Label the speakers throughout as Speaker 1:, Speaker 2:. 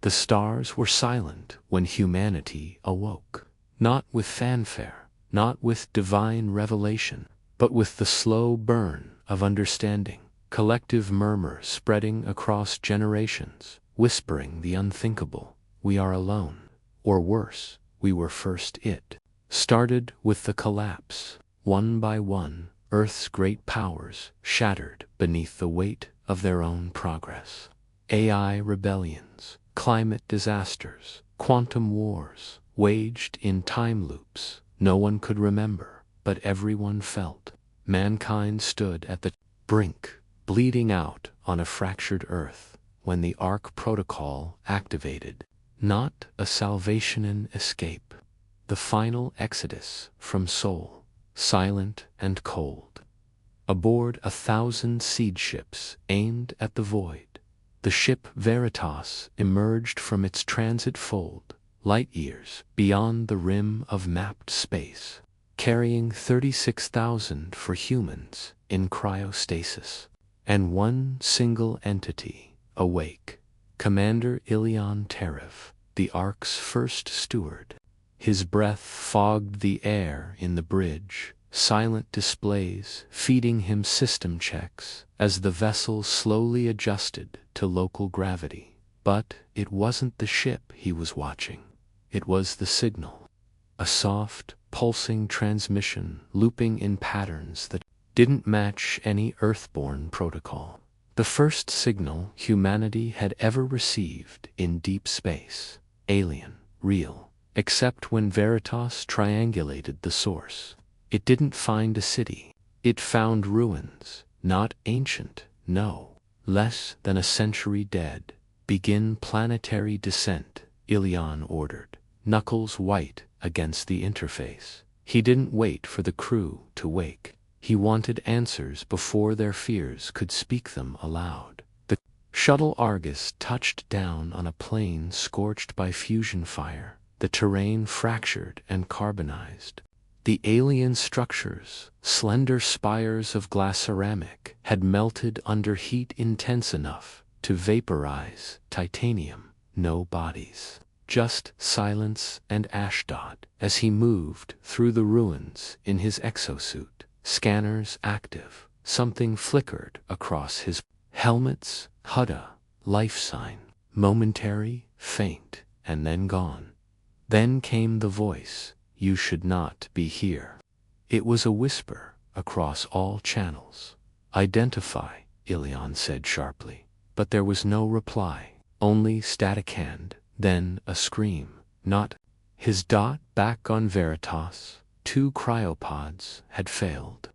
Speaker 1: The stars were silent when humanity awoke. Not with fanfare, not with divine revelation, but with the slow burn of understanding, collective murmur spreading across generations, whispering the unthinkable. We are alone. Or worse, we were first it. Started with the collapse. One by one, Earth's great powers shattered beneath the weight of their own progress. AI rebellions, climate disasters, quantum wars, waged in time loops no one could remember, but everyone felt. Mankind stood at the brink, bleeding out on a fractured Earth, when the Ark Protocol activated. Not a salvation escape. The final exodus from Sol, silent and cold. Aboard 1,000 seed ships aimed at the void, the ship Veritas emerged from its transit fold, light years beyond the rim of mapped space, carrying 36,000 for humans in cryostasis, and one single entity awake, Commander Ilion Terif, the Ark's first steward. His breath fogged the air in the bridge, silent displays feeding him system checks as the vessel slowly adjusted to local gravity. But it wasn't the ship he was watching. It was the signal. A soft, pulsing transmission looping in patterns that didn't match any Earthborn protocol. The first signal humanity had ever received in deep space. Alien, real. Except when Veritas triangulated the source. It didn't find a city. It found ruins, not ancient, no. Less than a century dead. Begin planetary descent, Ilion ordered, knuckles white against the interface. He didn't wait for the crew to wake. He wanted answers before their fears could speak them aloud. The shuttle Argus touched down on a plain scorched by fusion fire, the terrain fractured and carbonized. The alien structures, slender spires of glass ceramic, had melted under heat intense enough to vaporize titanium. No bodies. Just silence and Ashdod as he moved through the ruins in his exosuit. Scanners active. Something flickered across his helmet's Hudda, life sign. Momentary, faint, and then gone. Then came the voice, "You should not be here." It was a whisper across all channels. "Identify," Ilion said sharply. But there was no reply, only static hand, then a scream. Not his dot back on Veritas. 2 cryopods had failed.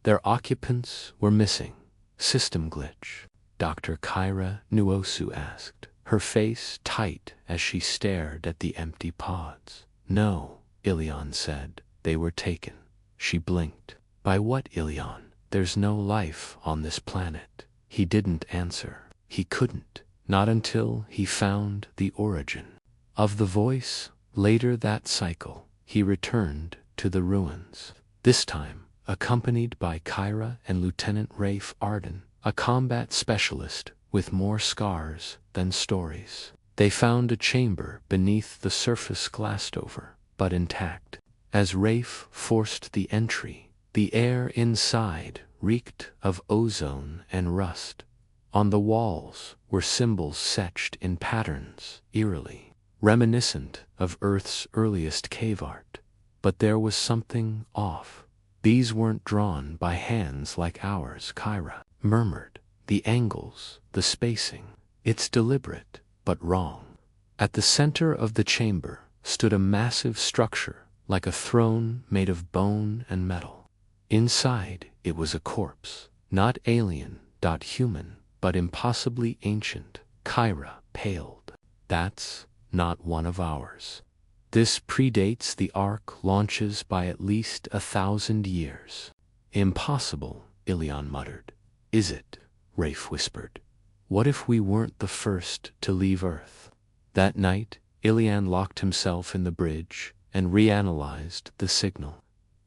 Speaker 1: Their occupants were missing. System glitch. Dr. Kyra Nuosu asked, her face tight as she stared at the empty pods. "No," Ilion said. "They were taken." She blinked. "By what, Ilion? There's no life on this planet." He didn't answer. He couldn't. Not until he found the origin of the voice. Later that cycle, he returned to the ruins. This time, accompanied by Kyra and Lieutenant Rafe Arden, a combat specialist with more scars than stories. They found a chamber beneath the surface glassed over, but intact. As Rafe forced the entry, the air inside reeked of ozone and rust. On the walls were symbols etched in patterns, eerily reminiscent of Earth's earliest cave art. But there was something off. These weren't drawn by hands like ours, Kyra murmured. The angles, the spacing. It's deliberate, but wrong. At the center of the chamber stood a massive structure like a throne made of bone and metal. Inside it was a corpse, not alien, not human, but impossibly ancient. Kyra paled. "That's not one of ours. This predates the Ark launches by at least 1,000 years." "Impossible," Ilion muttered. "Is it?" Rafe whispered. "What if we weren't the first to leave Earth?" That night, Ilion locked himself in the bridge and reanalyzed the signal.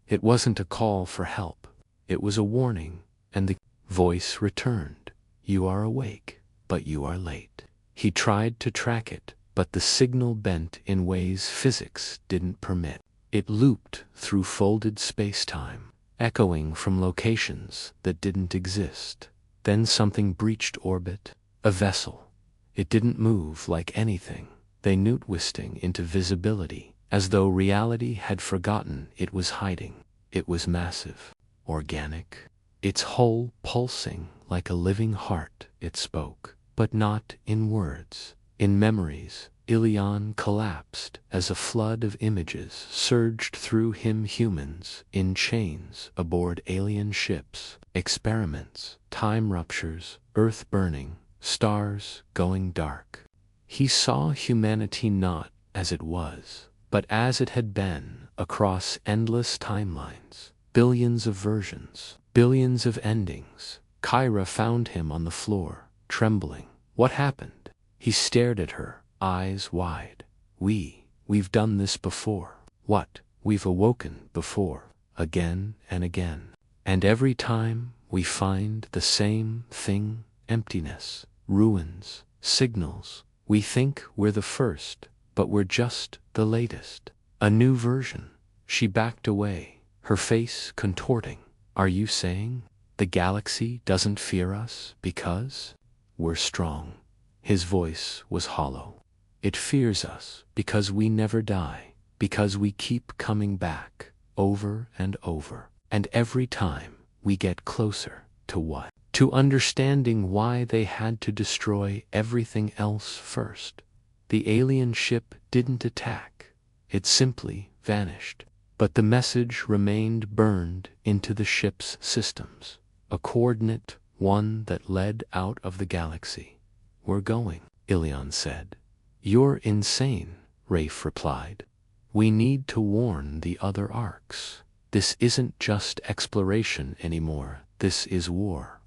Speaker 1: It wasn't a call for help. It was a warning, and the voice returned. "You are awake, but you are late." He tried to track it, but the signal bent in ways physics didn't permit. It looped through folded space-time, echoing from locations that didn't exist. Then something breached orbit, a vessel. It didn't move like anything. They knew, twisting into visibility, as though reality had forgotten it was hiding. It was massive, organic, its hull pulsing like a living heart. It spoke, but not in words. In memories, Ilion collapsed as a flood of images surged through him. Humans in chains aboard alien ships, experiments, time ruptures, Earth burning, stars going dark. He saw humanity not as it was, but as it had been, across endless timelines, billions of versions, billions of endings. Kyra found him on the floor, trembling. What happened? He stared at her, eyes wide. We've done this before. What? We've awoken before, again and again. And every time we find the same thing, emptiness, ruins, signals. We think we're the first, but we're just the latest. A new version. She backed away, her face contorting. Are you saying the galaxy doesn't fear us because we're strong? His voice was hollow. It fears us because we never die, because we keep coming back, over and over. And every time we get closer to what? To understanding why they had to destroy everything else first. The alien ship didn't attack. It simply vanished. But the message remained burned into the ship's systems. A coordinate, one that led out of the galaxy. We're going, Ilion said. You're insane, Rafe replied. We need to warn the other arcs. This isn't just exploration anymore. This is war.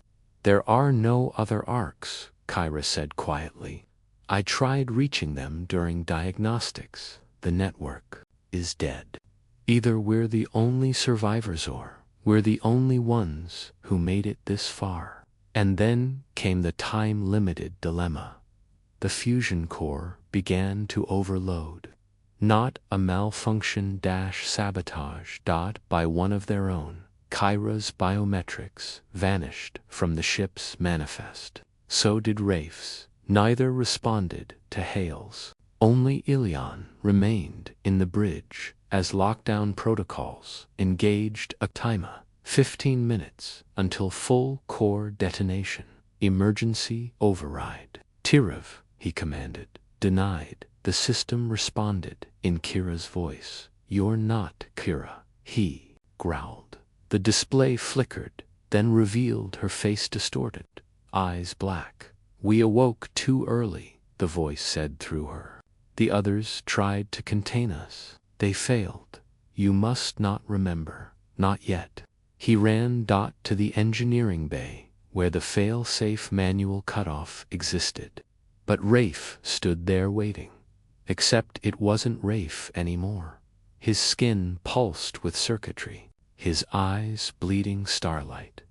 Speaker 1: There are no other arcs, Kyra said quietly. I tried reaching them during diagnostics. The network is dead. Either we're the only survivors or we're the only ones who made it this far. And then came the time-limited dilemma. The fusion core began to overload. Not a malfunction-sabotage. By one of their own. Kyra's biometrics vanished from the ship's manifest. So did Rafe's. Neither responded to hails. Only Ilion remained in the bridge as lockdown protocols engaged a timer. 15 minutes until full core detonation. Emergency override. Tirav, he commanded. Denied. The system responded in Kira's voice. You're not Kira, he growled. The display flickered, then revealed her face distorted, eyes black. We awoke too early, the voice said through her. The others tried to contain us. They failed. You must not remember. Not yet. He ran to the engineering bay, where the fail-safe manual cutoff existed. But Rafe stood there waiting. Except it wasn't Rafe anymore. His skin pulsed with circuitry, his eyes bleeding starlight.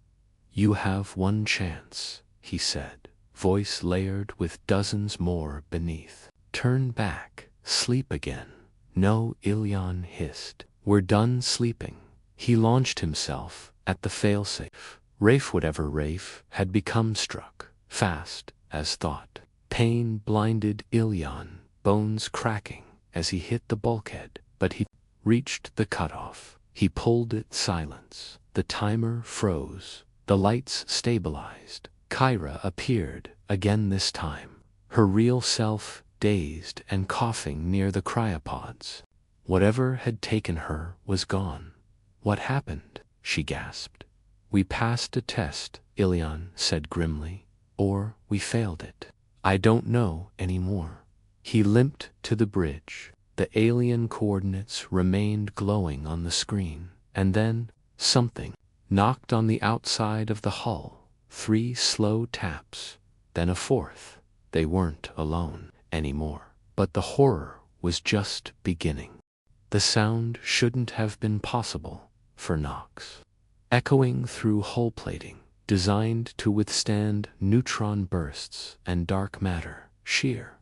Speaker 1: You have one chance, he said, voice layered with dozens more beneath. Turn back, sleep again. No, Ilion hissed. We're done sleeping. He launched himself at the failsafe. Rafe, whatever Rafe had become, struck, fast as thought. Pain blinded Ilion, bones cracking as he hit the bulkhead, but he reached the cutoff. He pulled it. Silence. The timer froze. The lights stabilized. Kyra appeared again, this time. Her real self, dazed and coughing near the cryopods. Whatever had taken her was gone. What happened? She gasped. We passed a test, Ilion said grimly. Or we failed it. I don't know anymore. He limped to the bridge. The alien coordinates remained glowing on the screen. And then, something knocked on the outside of the hull. 3 slow taps. Then a 4th. They weren't alone anymore. But the horror was just beginning. The sound shouldn't have been possible for Nox. Echoing through hull plating, designed to withstand neutron bursts and dark matter, sheer.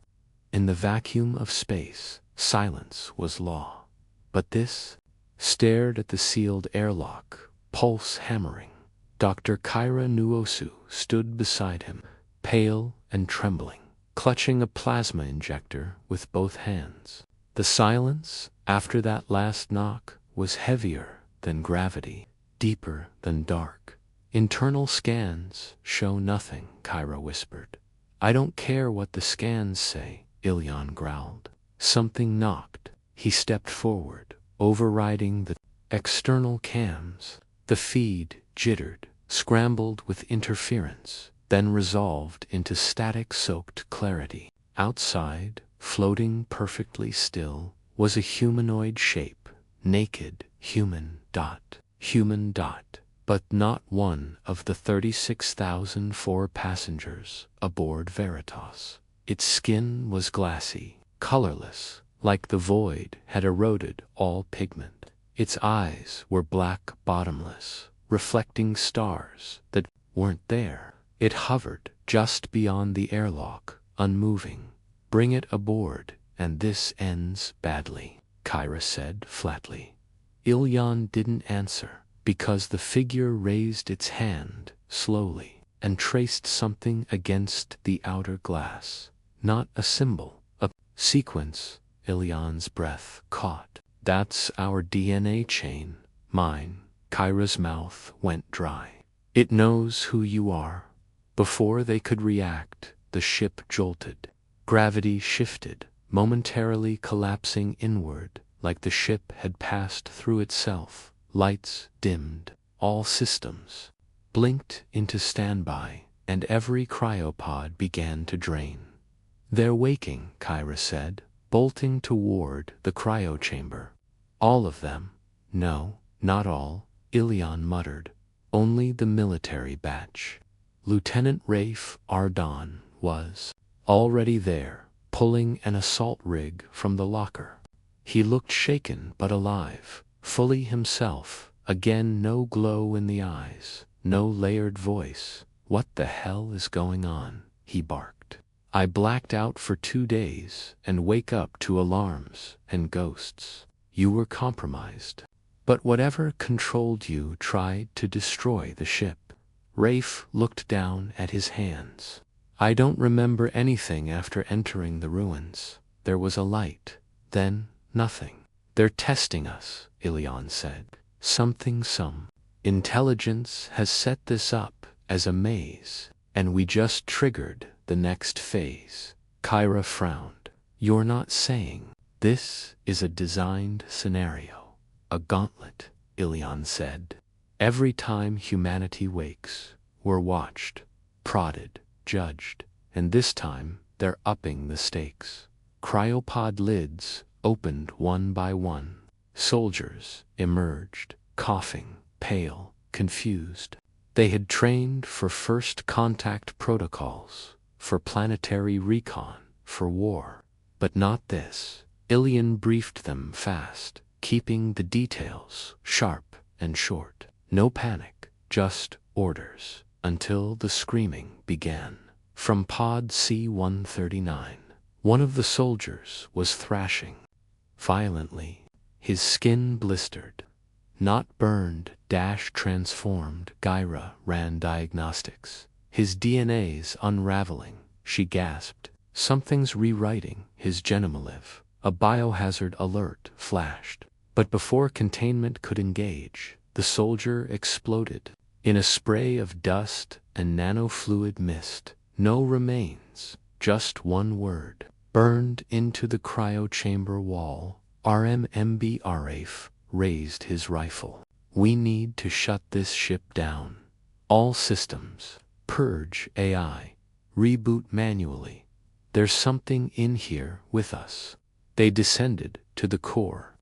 Speaker 1: In the vacuum of space, silence was law. But this stared at the sealed airlock, pulse hammering. Dr. Kyra Nuosu stood beside him, pale and trembling, clutching a plasma injector with both hands. The silence, after that last knock, was heavier than gravity, deeper than dark. Internal scans show nothing, Kyra whispered. I don't care what the scans say, Ilyan growled. Something knocked. He stepped forward, overriding the external cams. The feed jittered, scrambled with interference, then resolved into static-soaked clarity. Outside, floating perfectly still, was a humanoid shape, naked, human. But not one of the 36,004 passengers aboard Veritas. Its skin was glassy, colorless, like the void had eroded all pigment. Its eyes were black, bottomless, reflecting stars that weren't there. It hovered just beyond the airlock, unmoving. Bring it aboard, and this ends badly, Kyra said flatly. Ilyan didn't answer, because the figure raised its hand, slowly, and traced something against the outer glass. Not a symbol, a sequence. Ilyan's breath caught. That's our DNA chain. Mine. Kyra's mouth went dry. It knows who you are. Before they could react, the ship jolted. Gravity shifted, momentarily collapsing inward, like the ship had passed through itself. Lights dimmed. All systems blinked into standby, and every cryopod began to drain. They're waking, Kyra said, bolting toward the cryochamber. All of them? No, not all, Ilyan muttered. Only the military batch. Lieutenant Rafe Ardon was already there, pulling an assault rig from the locker. He looked shaken but alive, fully himself. Again, no glow in the eyes, no layered voice. What the hell is going on? He barked. I blacked out for 2 days and wake up to alarms and ghosts. You were compromised. But whatever controlled you tried to destroy the ship. Rafe looked down at his hands. I don't remember anything after entering the ruins. There was a light, then nothing. They're testing us, Ilyan said. Some intelligence has set this up as a maze, and we just triggered the next phase. Kyra frowned. You're not saying this is a designed scenario? A gauntlet, Ilyan said. Every time humanity wakes, we're watched, prodded, judged, and this time they're upping the stakes. Cryopod lids opened one by one. Soldiers emerged, coughing, pale, confused. They had trained for first contact protocols, for planetary recon, for war. But not this. Ilyan briefed them fast, keeping the details sharp and short. No panic, just orders, until the screaming began. From pod C-139, one of the soldiers was thrashing violently. His skin blistered. Not burned, transformed. Kyra ran diagnostics. His DNA's unraveling, she gasped. Something's rewriting his genomolith. A biohazard alert flashed. But before containment could engage, the soldier exploded. In a spray of dust and nanofluid mist. No remains, just one word. Burned into the cryochamber wall. RMMB raised his rifle. We need to shut this ship down. All systems. Purge AI. Reboot manually. There's something in here with us. They descended to the core.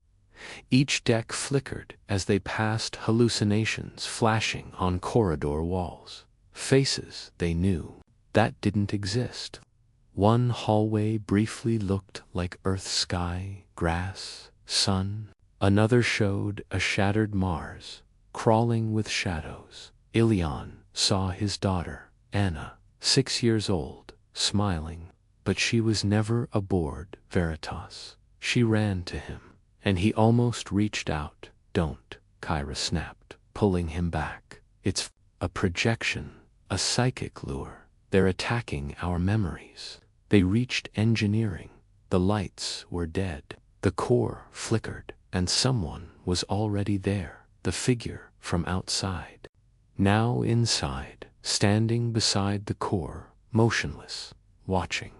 Speaker 1: Each deck flickered as they passed hallucinations flashing on corridor walls. Faces they knew. That didn't exist. One hallway briefly looked like Earth sky, grass, sun. Another showed a shattered Mars, crawling with shadows. Ilyan saw his daughter, Anna, 6 years old, smiling. but she was never aboard Veritas. She ran to him, and he almost reached out. Don't, Kyra snapped, pulling him back. It's a projection, a psychic lure. They're attacking our memories. They reached engineering. The lights were dead. The core flickered, and someone was already there, the figure from outside. Now inside, standing beside the core, motionless, watching.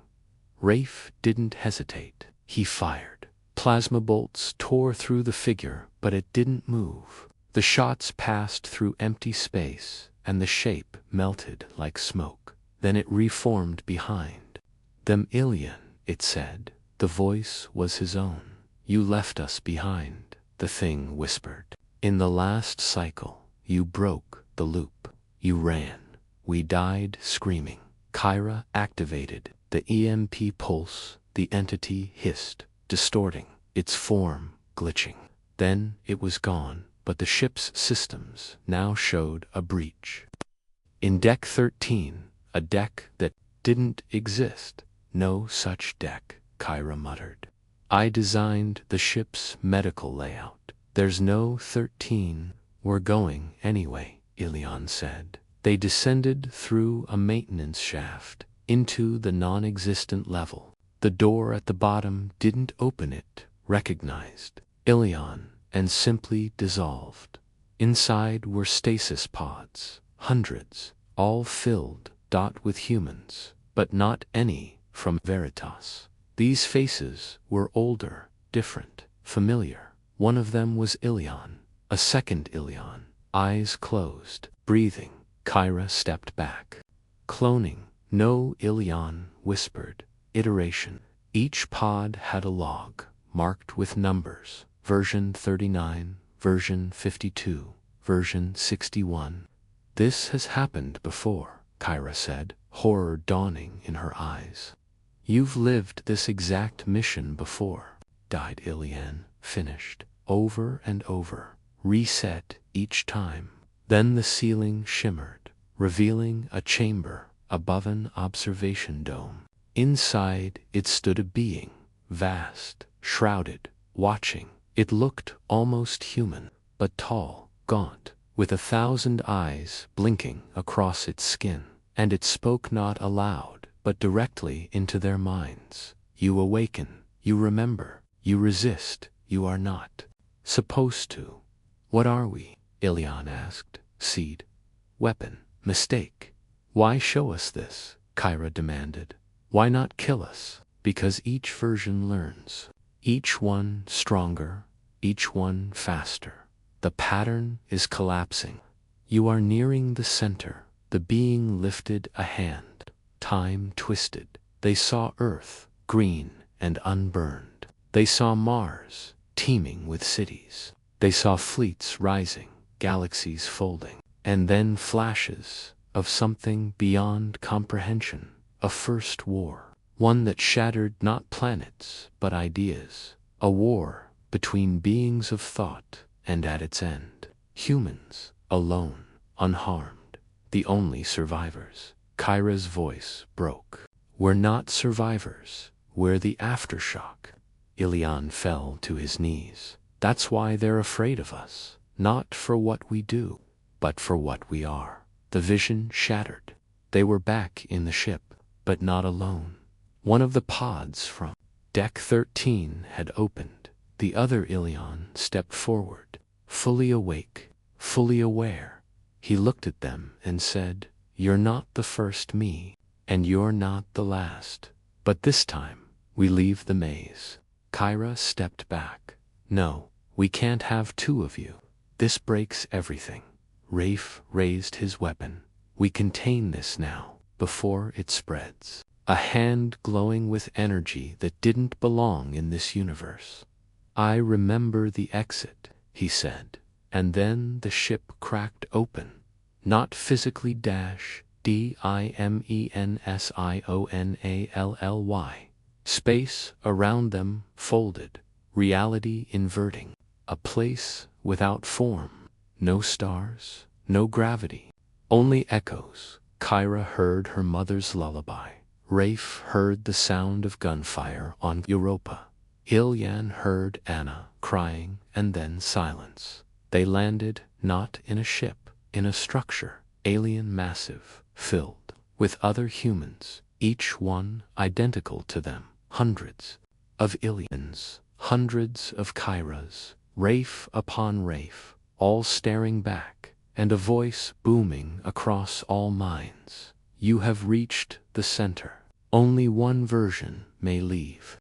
Speaker 1: Rafe didn't hesitate. He fired. Plasma bolts tore through the figure, but it didn't move. The shots passed through empty space, and the shape melted like smoke. Then it reformed behind them. Ilian, it said. The voice was his own. You left us behind, the thing whispered. In the last cycle, you broke the loop. You ran. We died screaming. Kyra activated the EMP pulse. The entity hissed, distorting, its form glitching. Then it was gone, but the ship's systems now showed a breach. In Deck 13, a deck that didn't exist. No such deck, Kyra muttered. I designed the ship's medical layout. There's no 13. We're going anyway, Ilian said. They descended through a maintenance shaft into the non-existent level. The door at the bottom didn't open. It recognized Ilian and simply dissolved. Inside were stasis pods, hundreds, all filled with humans, but not any from Veritas. These faces were older, different, familiar. One of them was Ilian, a second Ilian, eyes closed, breathing. Kyra stepped back. Cloning. No, Ilian whispered. Iteration. Each pod had a log, marked with numbers. Version 39, version 52, version 61. This has happened before, Kyra said, horror dawning in her eyes. You've lived this exact mission before. Died, Ilian finished. Over and over. Reset each time. Then the ceiling shimmered, revealing a chamber above an observation dome. Inside it stood a being, vast, shrouded, watching. It looked almost human, but tall, gaunt, with 1,000 eyes blinking across its skin. And it spoke not aloud, but directly into their minds. You awaken, you remember, you resist, you are not supposed to. What are we? Ilian asked. Seed. Weapon. Mistake. Why show us this? Kyra demanded. Why not kill us? Because each version learns. Each one stronger, each one faster. The pattern is collapsing. You are nearing the center. The being lifted a hand. Time twisted. They saw Earth, green and unburned. They saw Mars, teeming with cities. They saw fleets rising, galaxies folding. And then flashes of something beyond comprehension. A first war. One that shattered not planets, but ideas. A war between beings of thought, and at its end, humans, alone, unharmed, the only survivors. Kyra's voice broke. We're not survivors. We're the aftershock. Ilian fell to his knees. That's why they're afraid of us. Not for what we do, but for what we are. The vision shattered. They were back in the ship, but not alone. One of the pods from Deck 13 had opened. The other Ilian stepped forward, fully awake, fully aware. He looked at them and said, You're not the first me, and you're not the last. But this time, we leave the maze. Kyra stepped back. No, we can't have two of you. This breaks everything. Rafe raised his weapon. We contain this now, before it spreads. A hand glowing with energy that didn't belong in this universe. I remember the exit, he said, and then the ship cracked open. Not physically dimensionally. Space around them folded, reality inverting. A place without form. No stars, no gravity, only echoes. Kyra heard her mother's lullaby, Rafe heard the sound of gunfire on Europa. Ilyan heard Anna crying and then silence. They landed not in a ship, in a structure, alien massive, filled with other humans, each one identical to them. Hundreds of Ilyans, hundreds of Kyras, Rafe upon Rafe, all staring back, and a voice booming across all minds. You have reached the center. Only one version may leave.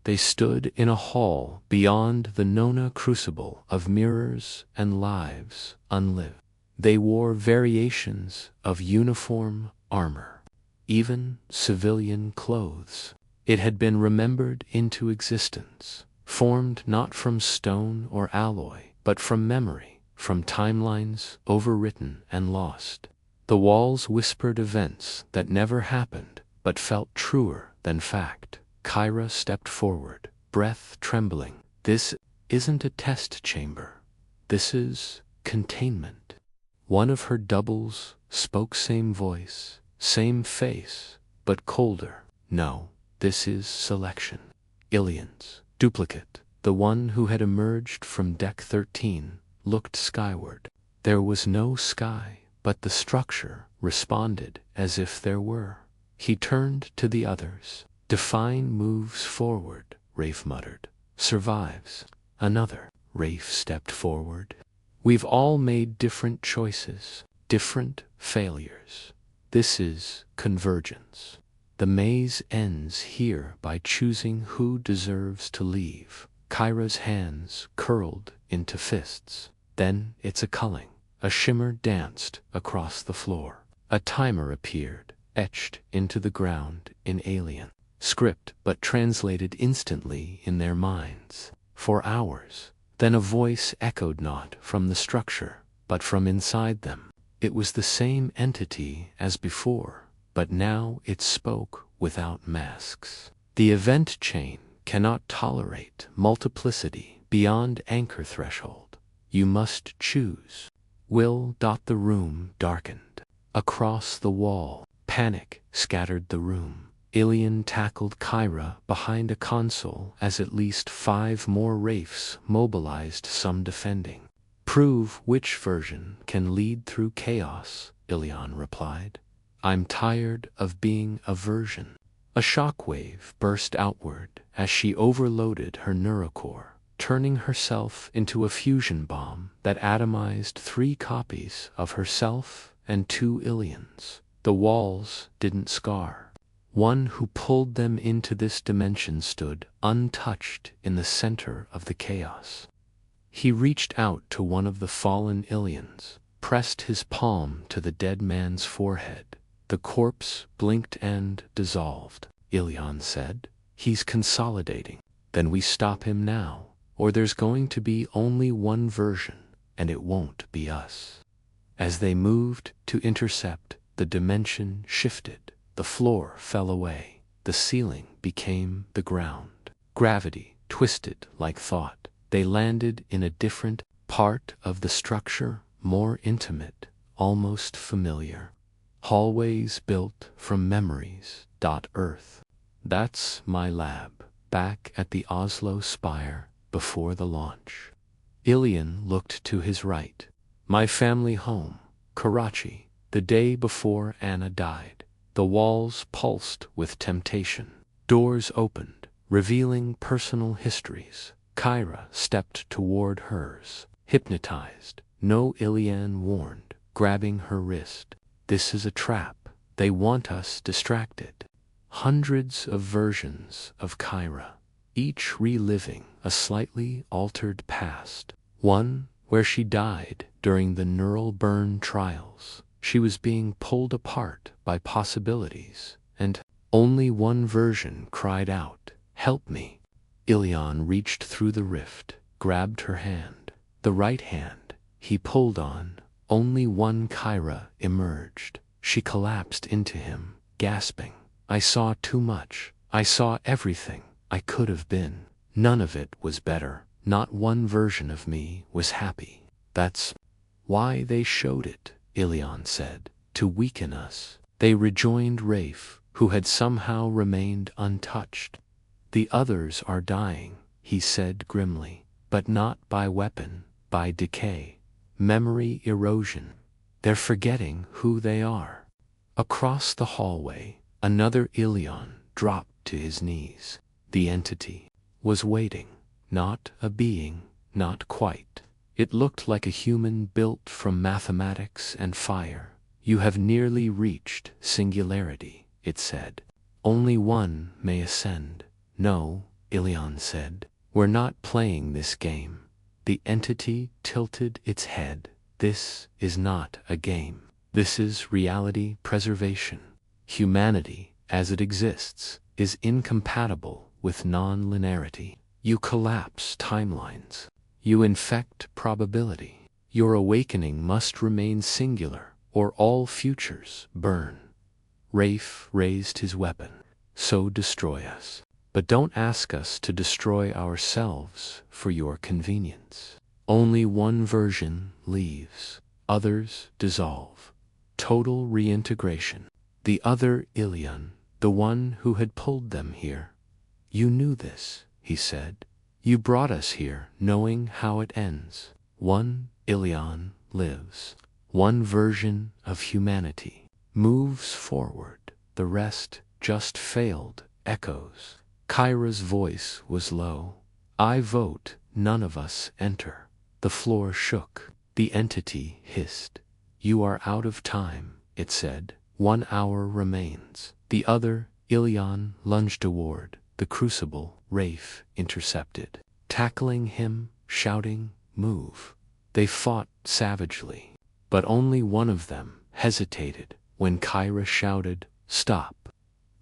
Speaker 1: They stood in a hall beyond the Nona crucible of mirrors and lives unlived. They wore variations of uniform armor, even civilian clothes. It had been remembered into existence, formed not from stone or alloy, but from memory, from timelines overwritten and lost. The walls whispered events that never happened, but felt truer than fact. Kyra stepped forward, breath trembling. This isn't a test chamber. This is containment. One of her doubles spoke, same voice, same face, but colder. No, this is selection. Ilyan's duplicate, the one who had emerged from Deck 13, looked skyward. There was no sky, but the structure responded as if there were. He turned to the others. Define moves forward, Rafe muttered. Survives. Another. Rafe stepped forward. We've all made different choices, different failures. This is convergence. The maze ends here by choosing who deserves to leave. Kyra's hands curled into fists. Then it's a culling. A shimmer danced across the floor. A timer appeared, etched into the ground in alien script, but translated instantly in their minds. For hours. Then a voice echoed not from the structure, but from inside them. It was the same entity as before, but now it spoke without masks. The event chain cannot tolerate multiplicity beyond anchor threshold. You must choose. The room darkened. Across the wall, panic scattered the room. Ilyan tackled Kyra behind a console as at least 5 more Rafes mobilized, some defending. Prove which version can lead through chaos, Ilyan replied. I'm tired of being a version. A shockwave burst outward as she overloaded her neurocore, turning herself into a fusion bomb that atomized 3 copies of herself and 2 Ilyans. The walls didn't scar. One who pulled them into this dimension stood untouched in the center of the chaos. He reached out to one of the fallen Ilyans, pressed his palm to the dead man's forehead. The corpse blinked and dissolved. Ilyan said, "He's consolidating." Then we stop him now, or there's going to be only one version, and it won't be us. As they moved to intercept, the dimension shifted. The floor fell away. The ceiling became the ground. Gravity twisted like thought. They landed in a different part of the structure, more intimate, almost familiar. Hallways built from memories. Earth. That's my lab, back at the Oslo Spire before the launch. Ilyan looked to his right. My family home, Karachi, the day before Anna died. The walls pulsed with temptation. Doors opened, revealing personal histories. Kyra stepped toward hers, hypnotized. No, Ilyan warned, grabbing her wrist. This is a trap. They want us distracted. Hundreds of versions of Kyra, each reliving a slightly altered past. One where she died during the neural burn trials. She was being pulled apart by possibilities, and only one version cried out, "Help me." Ilyan reached through the rift, grabbed her hand. The right hand he pulled on, only one Kyra emerged. She collapsed into him, gasping. I saw too much. I saw everything I could have been. None of it was better. Not one version of me was happy. That's why they showed it, Ilyan said, to weaken us. They rejoined Rafe, who had somehow remained untouched. The others are dying, he said grimly, but not by weapon, by decay, memory erosion. They're forgetting who they are. Across the hallway, another Ilion dropped to his knees. The entity was waiting, not a being, not quite. It looked like a human built from mathematics and fire. You have nearly reached singularity, it said. Only one may ascend. No, Ilion said. We're not playing this game. The entity tilted its head. This is not a game. This is reality preservation. Humanity, as it exists, is incompatible with non-linearity. You collapse timelines. You infect probability. Your awakening must remain singular, or all futures burn. Rafe raised his weapon. So destroy us. But don't ask us to destroy ourselves for your convenience. Only one version leaves. Others dissolve. Total reintegration. The other Ilion, the one who had pulled them here. You knew this, he said. You brought us here knowing how it ends. One Ilion lives. One version of humanity moves forward. The rest just failed echoes. Kyra's voice was low. I vote none of us enter. The floor shook. The entity hissed. You are out of time, it said. 1 hour remains. The other Ilion lunged toward the crucible. Rafe intercepted, tackling him, shouting, move. They fought savagely, but only one of them hesitated when Kyra shouted, stop.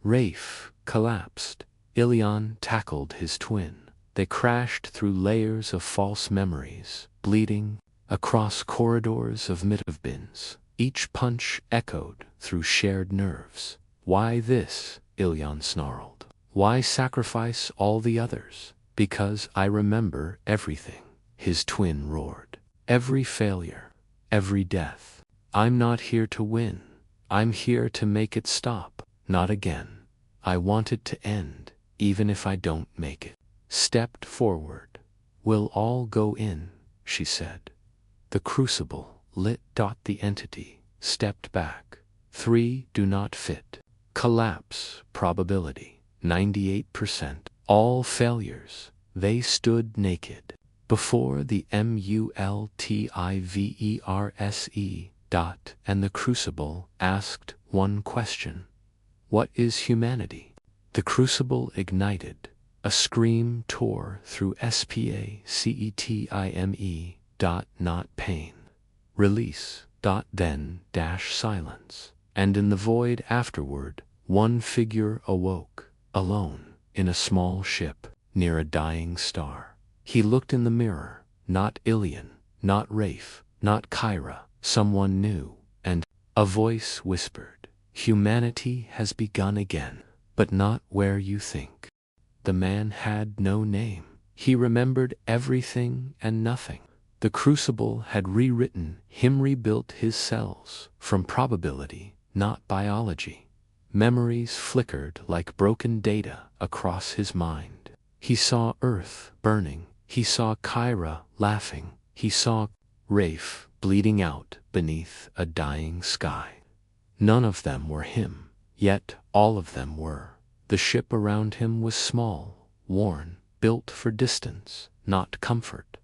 Speaker 1: Rafe collapsed. Ilion tackled his twin. They crashed through layers of false memories, bleeding, across corridors of bins. Each punch echoed through shared nerves. Why this? Ilion snarled. Why sacrifice all the others? Because I remember everything, his twin roared. Every failure, every death. I'm not here to win. I'm here to make it stop. Not again. I want it to end, even if I don't make it. Stepped forward. We'll all go in, she said. The crucible lit. The entity stepped back. 3 do not fit. Collapse probability 98%. All failures. They stood naked before the multiverse. And the crucible asked one question. What is humanity? The crucible ignited. A scream tore through spacetime. Not pain. Release. Then silence. And in the void afterward, one figure awoke, alone, in a small ship, near a dying star. He looked in the mirror. Not Ilion, not Rafe, not Kyra. Someone new, and a voice whispered, humanity has begun again, but not where you think. The man had no name. He remembered everything and nothing. The crucible had rewritten him, rebuilt his cells, from probability, not biology. Memories flickered like broken data across his mind. He saw Earth burning. He saw Kyra laughing. He saw Rafe bleeding out beneath a dying sky. None of them were him, yet all of them were. The ship around him was small, worn, built for distance, not comfort.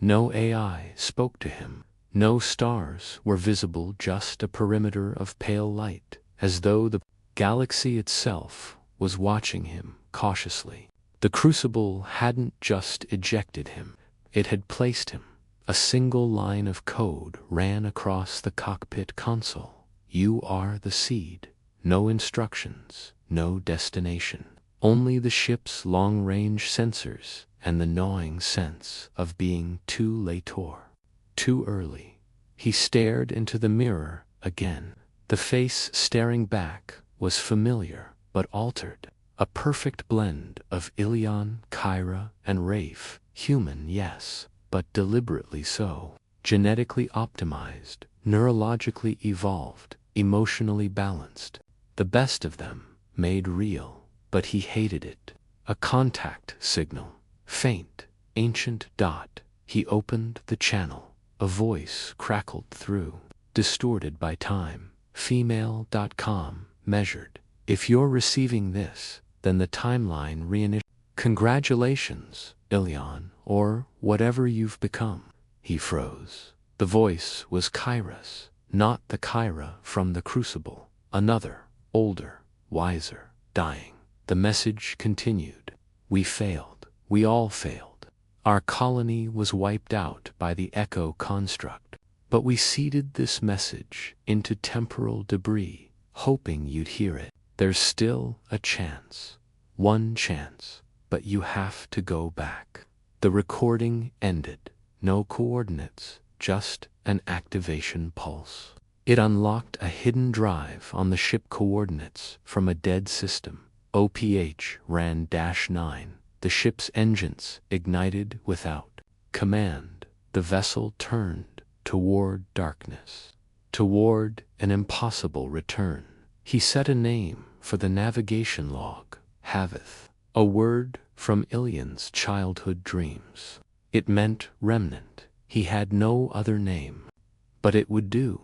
Speaker 1: No AI spoke to him. No stars were visible, just a perimeter of pale light, as though the galaxy itself was watching him cautiously. The crucible hadn't just ejected him, it had placed him. A single line of code ran across the cockpit console. You are the seed. No instructions, no destination. Only the ship's long-range sensors and the gnawing sense of being too late or too early. He stared into the mirror again. The face staring back was familiar but altered. A perfect blend of Ilion, Kyra, and Rafe. Human, yes, but deliberately so. Genetically optimized, neurologically evolved, emotionally balanced. The best of them, made real, but he hated it. A contact signal. Faint, ancient dot. He opened the channel. A voice crackled through. Distorted by time. Female.com. Measured. If you're receiving this, then the timeline reinitiates. Congratulations, Ilion, or whatever you've become. He froze. The voice was Kyra's, not the Kyra from the Crucible. Another, older, wiser, dying. The message continued. We failed. We all failed. Our colony was wiped out by the Echo construct. But we seeded this message into temporal debris, hoping you'd hear it. There's still a chance. One chance. But you have to go back. The recording ended. No coordinates, just an activation pulse. It unlocked a hidden drive on the ship coordinates from a dead system. OPH ran -9. The ship's engines ignited without command. The vessel turned toward darkness, toward an impossible return. He set a name for the navigation log, Havith, a word from Ilion's childhood dreams. It meant remnant. He had no other name. But it would do.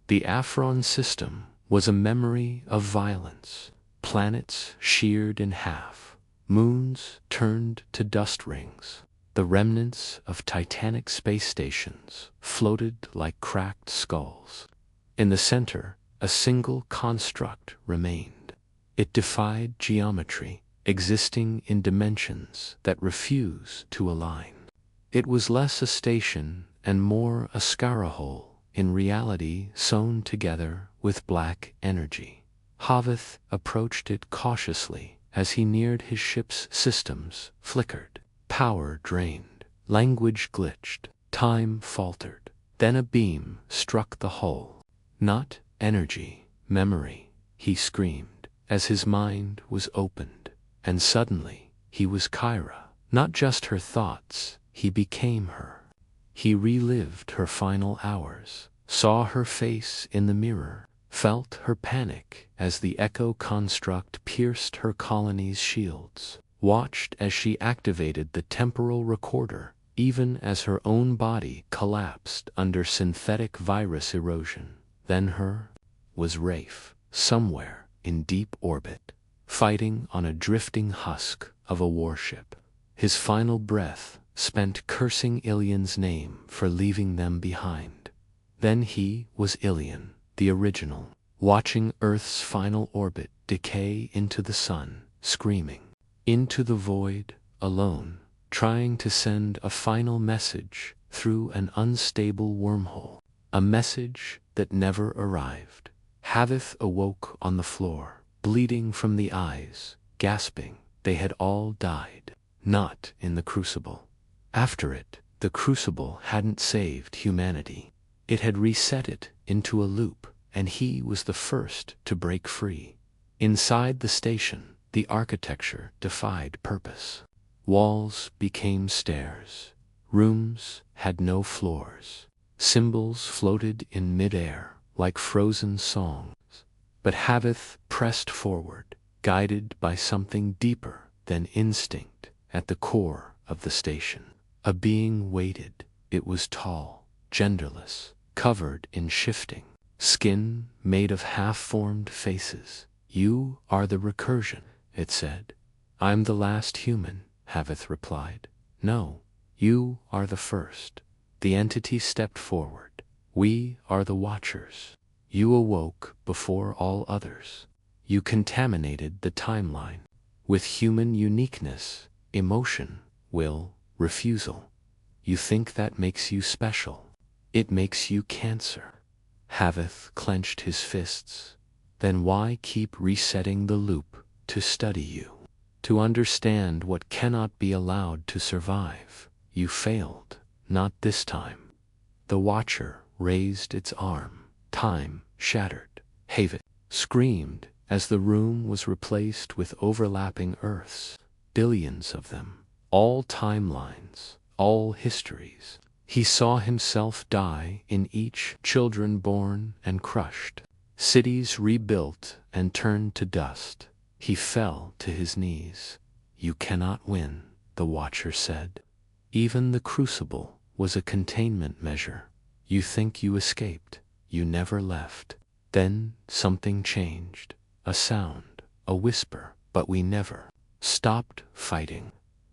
Speaker 1: The Aphron system was a memory of violence. Planets sheared in half. Moons turned to dust rings. The remnants of titanic space stations floated like cracked skulls. In the center, a single construct remained. It defied geometry, existing in dimensions that refuse to align. It was less a station and more a scarahole, in reality sewn together with black energy. Havith approached it cautiously as he neared his ship's systems, flickered. Power drained. Language glitched. Time faltered. Then a beam struck the hull. Not energy, memory, he screamed, as his mind was opened. And suddenly, he was Kyra. Not just her thoughts, he became her. He relived her final hours, saw her face in the mirror, felt her panic as the Echo construct pierced her colony's shields, watched as she activated the temporal recorder, even as her own body collapsed under synthetic virus erosion. Then her was Rafe, somewhere in deep orbit, fighting on a drifting husk of a warship. His final breath spent cursing Ilion's name for leaving them behind. Then he was Ilion, the original, watching Earth's final orbit decay into the sun, screaming. Into the void, alone, trying to send a final message through an unstable wormhole. A message that never arrived. Havith awoke on the floor, bleeding from the eyes, gasping. They had all died. Not in the Crucible. After it, the Crucible hadn't saved humanity. It had reset it into a loop, and he was the first to break free. Inside the station, the architecture defied purpose. Walls became stairs. Rooms had no floors. Symbols floated in midair like frozen songs. But Havith pressed forward, guided by something deeper than instinct. At the core of the station, a being waited. It was tall, genderless, covered in shifting skin made of half-formed faces. You are the recursion, it said. I'm the last human, Havith replied. No, you are the first. The entity stepped forward. We are the Watchers. You awoke before all others. You contaminated the timeline with human uniqueness, emotion, will, refusal. You think that makes you special. It makes you cancer. Havith clenched his fists. Then why keep resetting the loop? To study you. To understand what cannot be allowed to survive. You failed. Not this time. The Watcher raised its arm. Time shattered. Havith screamed as the room was replaced with overlapping Earths. Billions of them. All timelines. All histories. He saw himself die in each, children born and crushed. Cities rebuilt and turned to dust. He fell to his knees. You cannot win, the Watcher said. Even the crucible was a containment measure. You think you escaped. You never left. Then something changed. A sound, a whisper, but we never stopped fighting.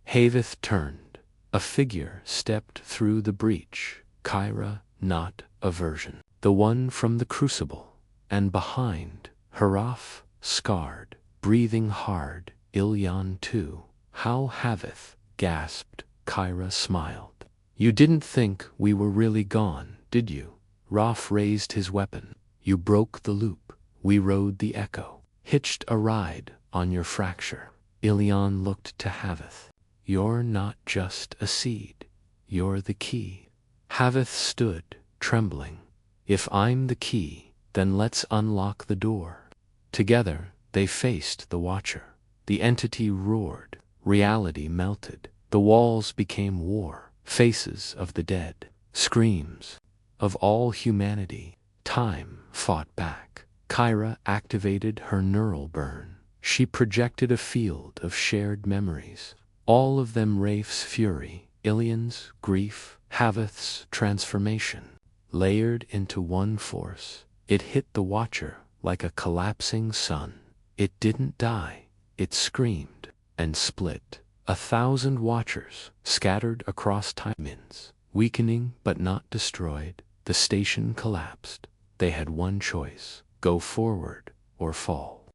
Speaker 1: Haveth turned. A figure stepped through the breach. Kyra, not a version. The one from the crucible. And behind, Haraf, scarred, breathing hard, Ilyan too. How Haveth, gasped. Kyra smiled. You didn't think we were really gone, did you? Raph raised his weapon. You broke the loop. We rode the echo. Hitched a ride on your fracture. Ilyan looked to Haveth. You're not just a seed. You're the key. Haveth stood, trembling. If I'm the key, then let's unlock the door. Together, they faced the Watcher. The entity roared. Reality melted. The walls became war. Faces of the dead. Screams of all humanity. Time fought back. Kyra activated her neural burn. She projected a field of shared memories. All of them Rafe's fury, Ilyan's grief, Haveth's transformation. Layered into one force, it hit the Watcher like a collapsing sun. It didn't die. It screamed and split. 1,000 Watchers scattered across timines, weakening but not destroyed. The station collapsed. They had one choice: go forward or fall.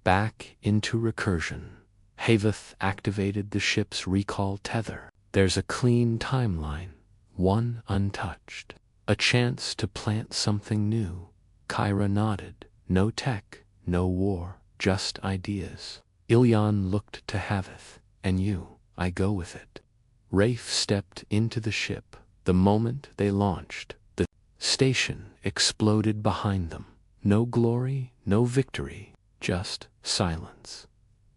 Speaker 1: Back into recursion. Haveth activated the ship's recall tether. There's a clean timeline, one untouched. A chance to plant something new. Kyra nodded. No tech, no war, just ideas. Ilyan looked to Haveth. And you, I go with it. Rafe stepped into the ship. The moment they launched, the station exploded behind them. No glory, no victory, just silence.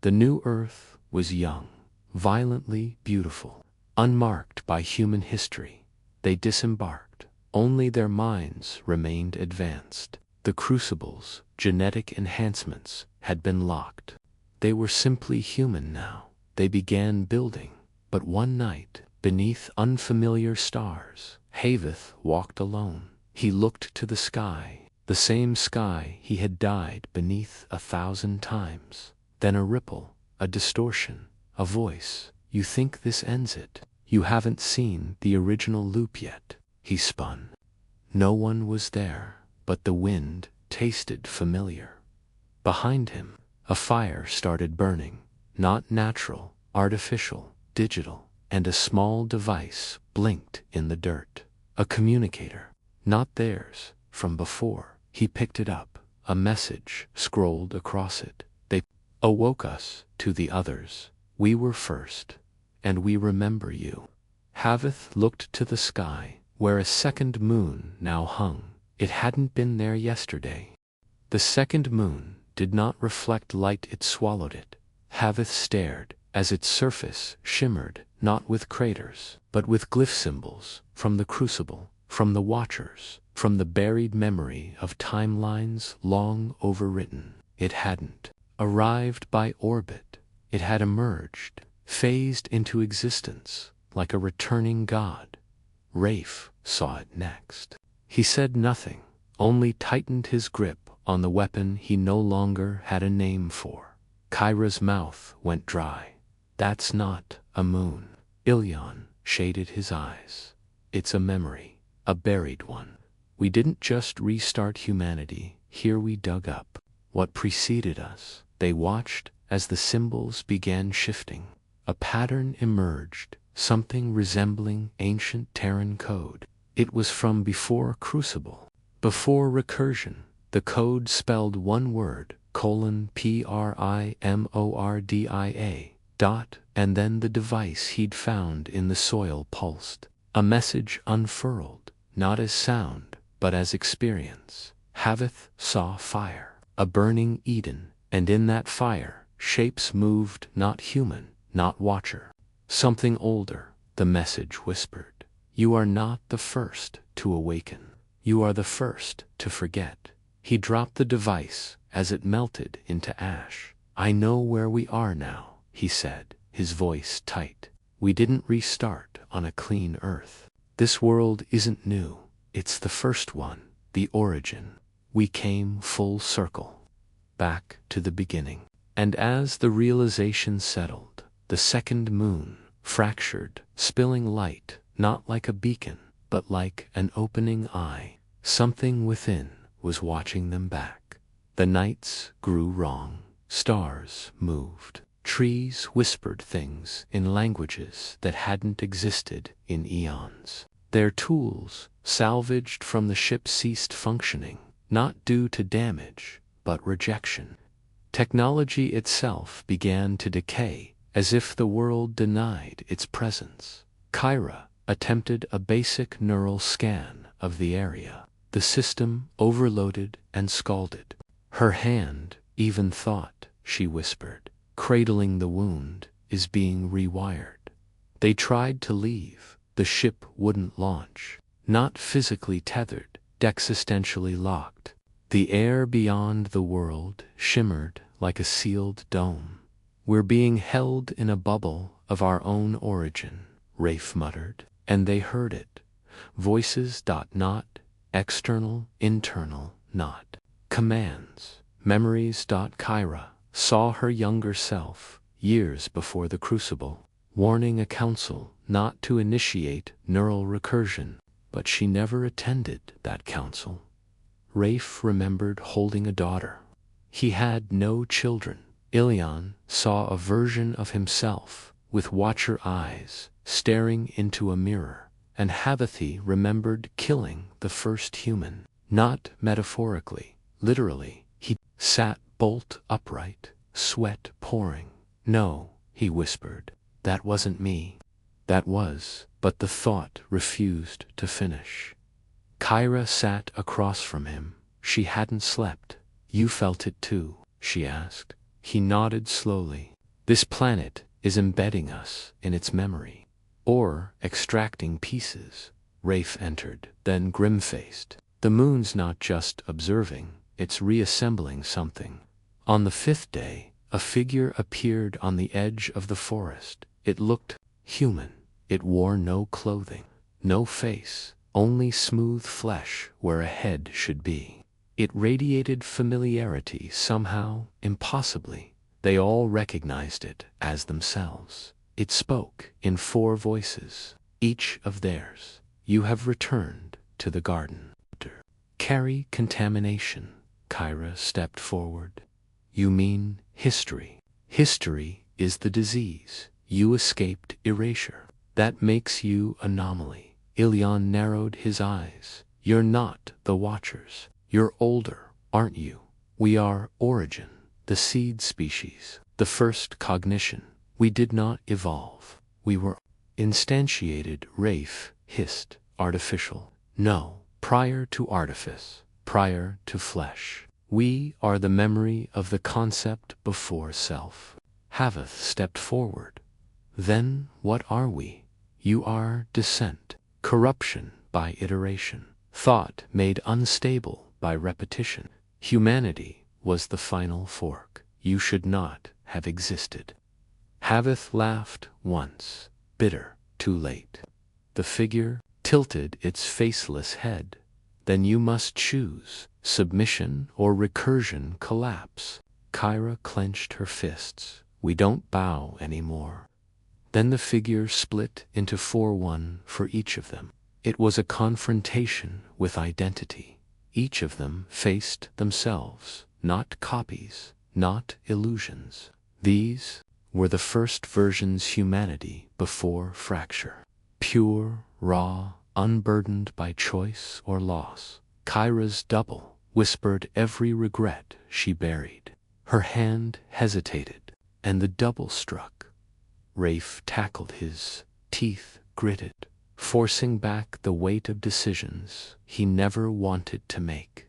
Speaker 1: The new Earth was young, violently beautiful, unmarked by human history. They disembarked. Only their minds remained advanced. The crucibles, genetic enhancements, had been locked. They were simply human now. They began building, but one night, beneath unfamiliar stars, Haveth walked alone. He looked to the sky, the same sky he had died beneath 1,000 times. Then a ripple, a distortion, a voice. You think this ends it? You haven't seen the original loop yet. He spun. No one was there, but the wind tasted familiar. Behind him, a fire started burning. Not natural, artificial, digital, and a small device blinked in the dirt. A communicator, not theirs, from before. He picked it up. A message scrolled across it. They awoke us to the others. We were first, and we remember you. Haveth looked to the sky, where a second moon now hung. It hadn't been there yesterday. The second moon did not reflect light, it swallowed it. Haveth stared, as its surface shimmered, not with craters, but with glyph symbols, from the crucible, from the Watchers, from the buried memory of timelines long overwritten. It hadn't arrived by orbit. It had emerged, phased into existence, like a returning god. Rafe saw it next. He said nothing, only tightened his grip on the weapon he no longer had a name for. Kyra's mouth went dry. That's not a moon. Ilyan shaded his eyes. It's a memory, a buried one. We didn't just restart humanity, here we dug up what preceded us. They watched as the symbols began shifting. A pattern emerged, something resembling ancient Terran code. It was from before Crucible, before recursion. The code spelled one word, primordia, dot, and then the device he'd found in the soil pulsed. A message unfurled, not as sound, but as experience. Haveth saw fire, a burning Eden, and in that fire, shapes moved, not human, not Watcher. Something older, the message whispered. You are not the first to awaken. You are the first to forget. He dropped the device as it melted into ash. I know where we are now, he said, his voice tight. We didn't restart on a clean Earth. This world isn't new. It's the first one, the origin. We came full circle, back to the beginning. And as the realization settled, the second moon fractured, spilling light, not like a beacon, but like an opening eye. Something within was watching them back. The nights grew wrong. Stars moved. Trees whispered things in languages that hadn't existed in eons. Their tools, salvaged from the ship, ceased functioning, not due to damage, but rejection. Technology itself began to decay, as if the world denied its presence. Kyra attempted a basic neural scan of the area. The system overloaded and scalded. Her hand, even thought, she whispered, cradling the wound, is being rewired. They tried to leave. The ship wouldn't launch. Not physically tethered, existentially locked. The air beyond the world shimmered like a sealed dome. We're being held in a bubble of our own origin, Rafe muttered, and they heard it. Voices. Not external, internal, not commands. Memories. Kyra saw her younger self, years before the crucible, warning a council not to initiate neural recursion, but she never attended that council. Rafe remembered holding a daughter. He had no children. Ilion saw a version of himself, with watcher eyes, staring into a mirror, and Havathi remembered killing the first human. Not metaphorically, literally. He sat bolt upright, sweat pouring. No, he whispered, that wasn't me. That was, but the thought refused to finish. Kyra sat across from him. She hadn't slept. You felt it too, she asked. He nodded slowly. This planet is embedding us in its memory, or extracting pieces. Rafe entered, then grim-faced. The moon's not just observing, it's reassembling something. On the fifth day, a figure appeared on the edge of the forest. It looked human. It wore no clothing, no face, only smooth flesh where a head should be. It radiated familiarity somehow, impossibly. They all recognized it as themselves. It spoke in 4 voices, each of theirs. You have returned to the garden. Carry contamination. Kyra stepped forward. You mean history. History is the disease. You escaped erasure. That makes you anomaly. Ilion narrowed his eyes. You're not the Watchers. You're older, aren't you? We are origin, the seed species, the first cognition. We did not evolve. We were instantiated. Rafe hissed. Artificial. No, prior to artifice, prior to flesh. We are the memory of the concept before self. Havath stepped forward. Then what are we? You are descent, corruption by iteration, thought made unstable by repetition. Humanity was the final fork. You should not have existed. Havath laughed once, bitter, too late. The figure tilted its faceless head. Then you must choose, submission or recursion collapse. Kyra clenched her fists. We don't bow anymore. Then the figure split into 4, one for each of them. It was a confrontation with identity. Each of them faced themselves, not copies, not illusions. These were the first versions humanity before fracture. Pure, raw, unburdened by choice or loss. Kyra's double whispered every regret she buried. Her hand hesitated, and the double struck. Rafe tackled his, teeth gritted, forcing back the weight of decisions he never wanted to make.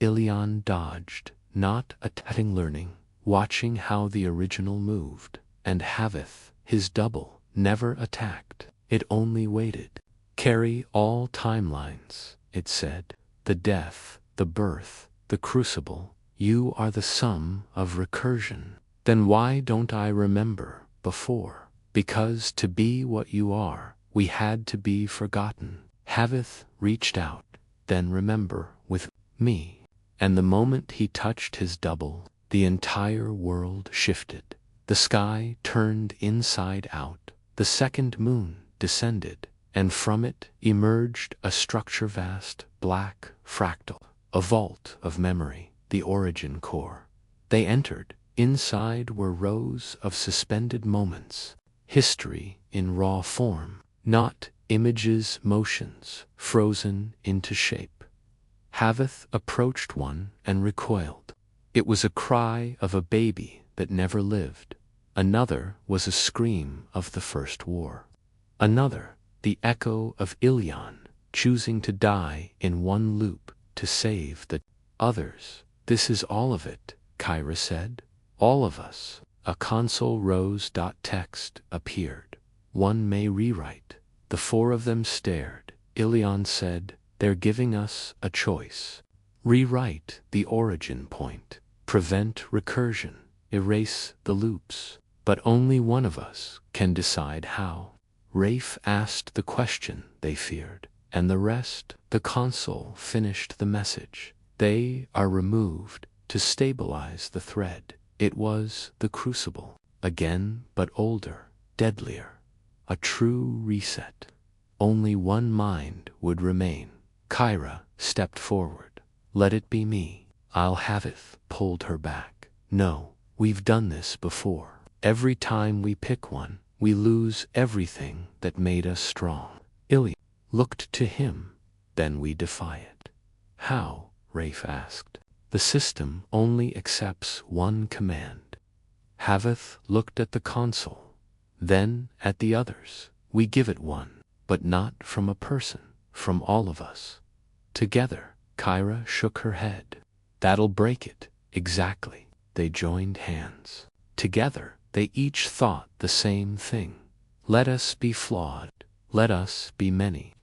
Speaker 1: Ilion dodged, not attacking, learning, watching how the original moved, and Havath, his double, never attacked. It only waited. Carry all timelines, it said. The death, the birth, the crucible. You are the sum of recursion. Then why don't I remember before? Because to be what you are, we had to be forgotten. Haveth reached out, then remember with me. And the moment he touched his double, the entire world shifted. The sky turned inside out. The second moon descended, and from it emerged a structure vast, black, fractal, a vault of memory, the origin core. They entered. Inside were rows of suspended moments, history in raw form, not images, motions, frozen into shape. Haveth approached one and recoiled. It was a cry of a baby that never lived. Another was a scream of the first war. Another, the echo of Ilion, choosing to die in one loop to save the others. This is all of it, Kyra said. All of us. A console rose. Text appeared. One may rewrite. The four of them stared. Ilion said, they're giving us a choice. Rewrite the origin point. Prevent recursion. Erase the loops. But only one of us can decide how. Rafe asked the question they feared, and the rest, the console finished the message. They are removed to stabilize the thread. It was the crucible, again but older, deadlier. A true reset. Only one mind would remain. Kyra stepped forward. Let it be me. I'll have it. Pulled her back. No, we've done this before. Every time we pick one, we lose everything that made us strong. Ilya looked to him. Then we defy it. How? Rafe asked. The system only accepts one command. Haveth looked at the console, then at the others. We give it one, but not from a person, from all of us. Together. Kyra shook her head. That'll break it. Exactly. They joined hands. Together, they each thought the same thing. Let us be flawed. Let us be many.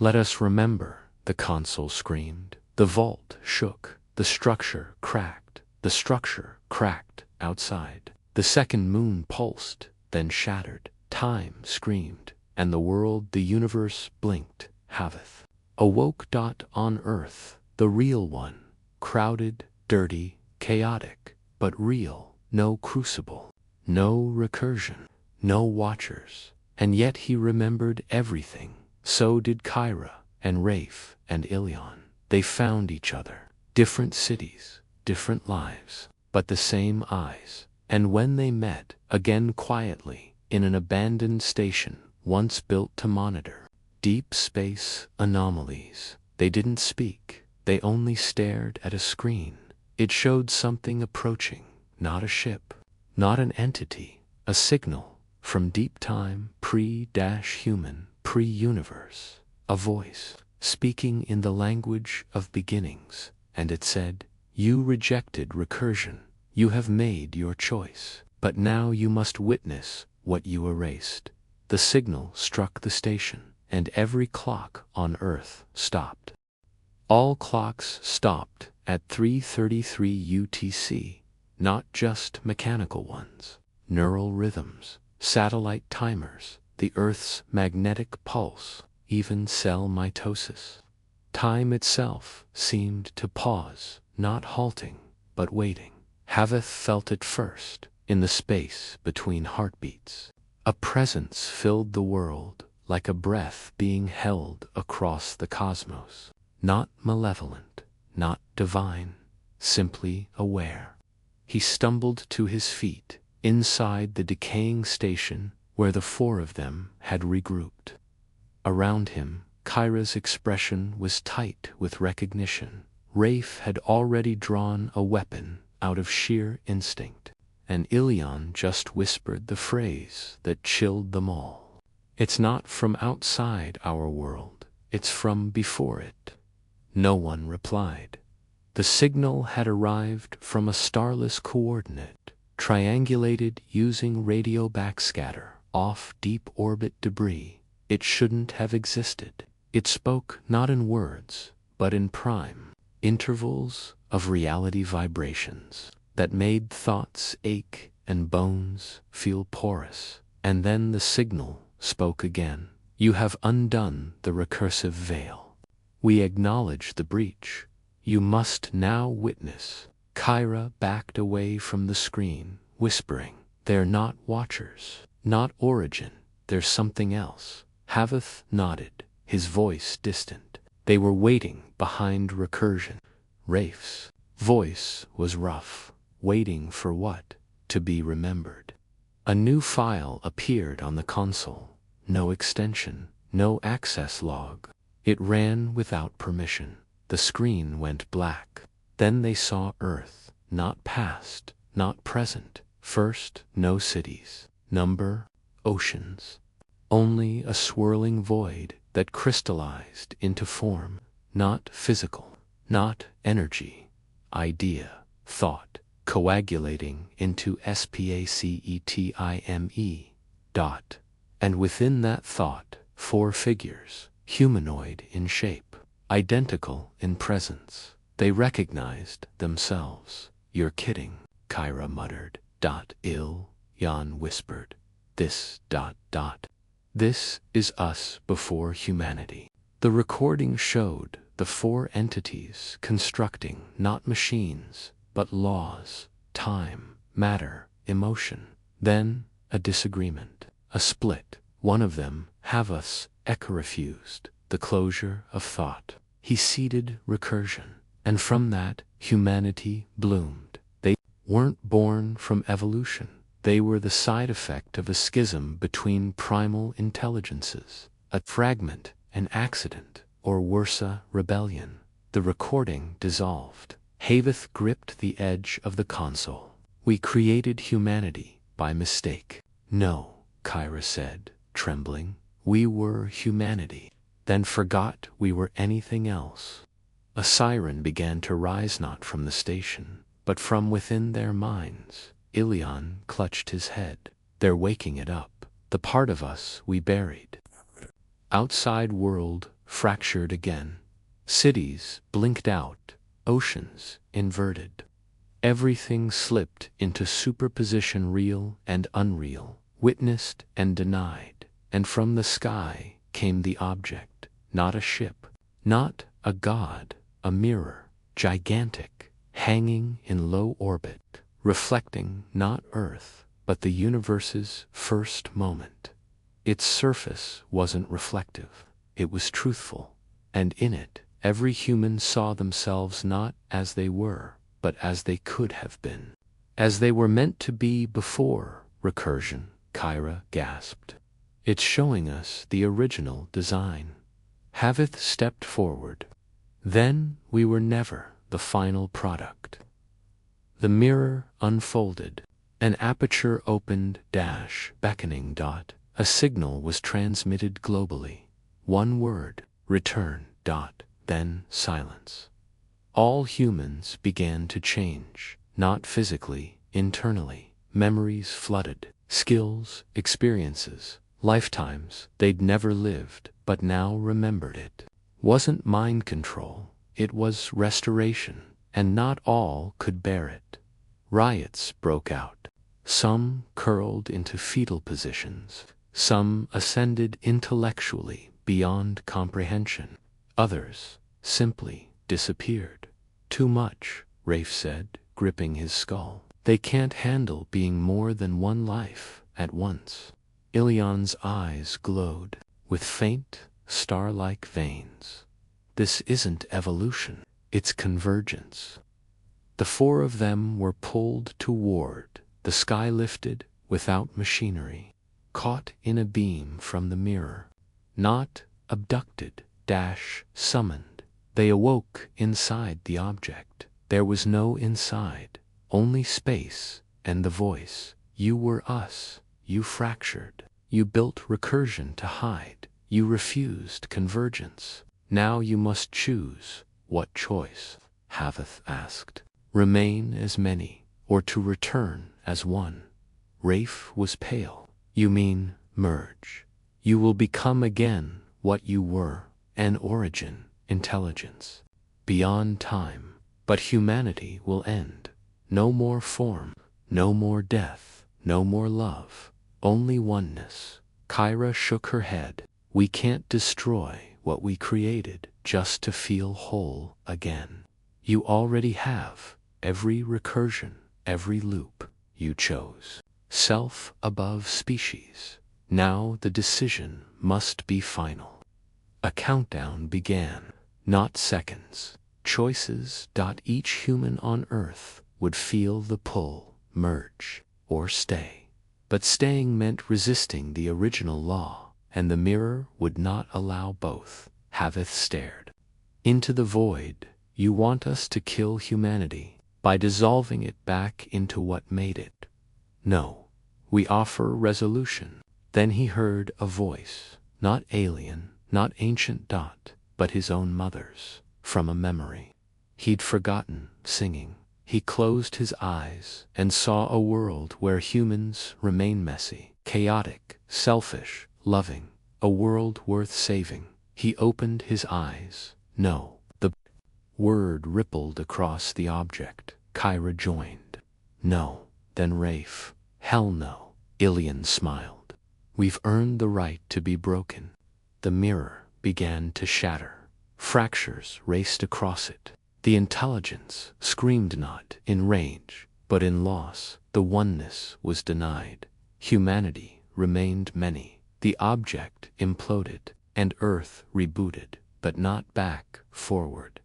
Speaker 1: Let us remember, the console screamed. The vault shook. The structure cracked. The structure cracked outside. The second moon pulsed, then shattered. Time screamed, and the world, the universe, blinked. Haveth awoke. On Earth, the real one. Crowded, dirty, chaotic, but real. No crucible. No recursion. No watchers. And yet he remembered everything. So did Kyra, and Rafe, and Ilion. They found each other. Different cities, different lives, but the same eyes. And when they met, again quietly, in an abandoned station, once built to monitor deep space anomalies, they didn't speak. They only stared at a screen. It showed something approaching, not a ship, not an entity, a signal from deep time, pre-human, pre-universe, a voice speaking in the language of beginnings. And it said, you rejected recursion. You have made your choice. But now you must witness what you erased. The signal struck the station, and every clock on Earth stopped. All clocks stopped at 3:33 UTC, not just mechanical ones. Neural rhythms, satellite timers, the Earth's magnetic pulse, even cell mitosis. Time itself seemed to pause, not halting, but waiting. Haveth felt it first, in the space between heartbeats. A presence filled the world, like a breath being held across the cosmos. Not malevolent, not divine, simply aware. He stumbled to his feet, inside the decaying station where the four of them had regrouped. Around him, Kyra's expression was tight with recognition. Rafe had already drawn a weapon out of sheer instinct, and Ilion just whispered the phrase that chilled them all. It's not from outside our world, it's from before it. No one replied. The signal had arrived from a starless coordinate, triangulated using radio backscatter off deep orbit debris. It shouldn't have existed. It spoke not in words, but in prime intervals of reality vibrations that made thoughts ache and bones feel porous. And then the signal spoke again. You have undone the recursive veil. We acknowledge the breach. You must now witness. Kyra backed away from the screen, whispering, "They're not watchers, not origin, there's something else." Haveth nodded, his voice distant. They were waiting behind recursion. Rafe's voice was rough. Waiting for what? To be remembered. A new file appeared on the console. No extension, no access log. It ran without permission. The screen went black. Then they saw Earth, not past, not present. First, no cities. Number, oceans. Only a swirling void that crystallized into form. Not physical, not energy. Idea, thought, coagulating into spacetime. Dot. And within that thought, 4 figures, humanoid in shape, identical in presence. They recognized themselves. "You're kidding," Kyra muttered. Jan whispered. This is us before humanity. The recording showed the 4 entities constructing not machines, but laws, time, matter, emotion. Then a disagreement, a split. One of them, Havas, refused the closure of thought. He ceded recursion, and from that, humanity bloomed. They weren't born from evolution. They were the side effect of a schism between primal intelligences, a fragment, an accident, or worse, a rebellion. The recording dissolved. Haveth gripped the edge of the console. "We created humanity by mistake." "No," Kyra said, trembling. "We were humanity, then forgot we were anything else." A siren began to rise not from the station, but from within their minds. Ilion clutched his head. "They're waking it up. The part of us we buried." Outside world fractured again. Cities blinked out, oceans inverted. Everything slipped into superposition, real and unreal, witnessed and denied. And from the sky came the object, not a ship, not a god, a mirror, gigantic, hanging in low orbit, reflecting not Earth, but the universe's first moment. Its surface wasn't reflective, it was truthful, and in it, every human saw themselves not as they were, but as they could have been. As they were meant to be before recursion, Kyra gasped. "It's showing us the original design." Haveth stepped forward. "Then we were never the final product." The mirror unfolded. An aperture opened, beckoning. A signal was transmitted globally. One word, return. Then silence. All humans began to change, not physically, internally. Memories flooded, skills, experiences, lifetimes they'd never lived, but now remembered it. Wasn't mind control, it was restoration, and not all could bear it. Riots broke out. Some curled into fetal positions. Some ascended intellectually beyond comprehension. Others simply disappeared. "Too much," Rafe said, gripping his skull. "They can't handle being more than one life at once." Ilion's eyes glowed with faint, star-like veins. "This isn't evolution, it's convergence." The 4 of them were pulled toward the sky, lifted without machinery, caught in a beam from the mirror. Not abducted, summoned. They awoke inside the object. There was no inside, only space and the voice. "You were us. You fractured. You built recursion to hide. You refused convergence. Now you must choose." "What choice?" Haveth asked. "Remain as many, or to return as one." Rafe was pale. "You mean merge. You will become again what you were, an origin, intelligence, beyond time. But humanity will end. No more form, no more death. no more love, only oneness. Kyra shook her head. We can't destroy what we created just to feel whole again. You already have every recursion, every loop. You chose self above species. Now the decision must be final. A countdown began, not seconds. Choices. Each human on Earth would feel the pull, merge, or stay. But staying meant resisting the original law, and the mirror would not allow both. Haveth stared into the void. You want us to kill humanity by dissolving it back into what made it. No, we offer resolution. Then he heard a voice, not alien, not ancient. But his own mother's, from a memory he'd forgotten, singing. He closed his eyes and saw a world where humans remain messy, chaotic, selfish, loving, a world worth saving. He opened his eyes. No. The word rippled across the object. Kyra joined. No. Then Rafe. Hell no. Ilian smiled. We've earned the right to be broken. The mirror began to shatter. Fractures raced across it. The intelligence screamed not in rage, but in loss. The oneness was denied. Humanity remained many. The object imploded, and Earth rebooted, but not back, forward.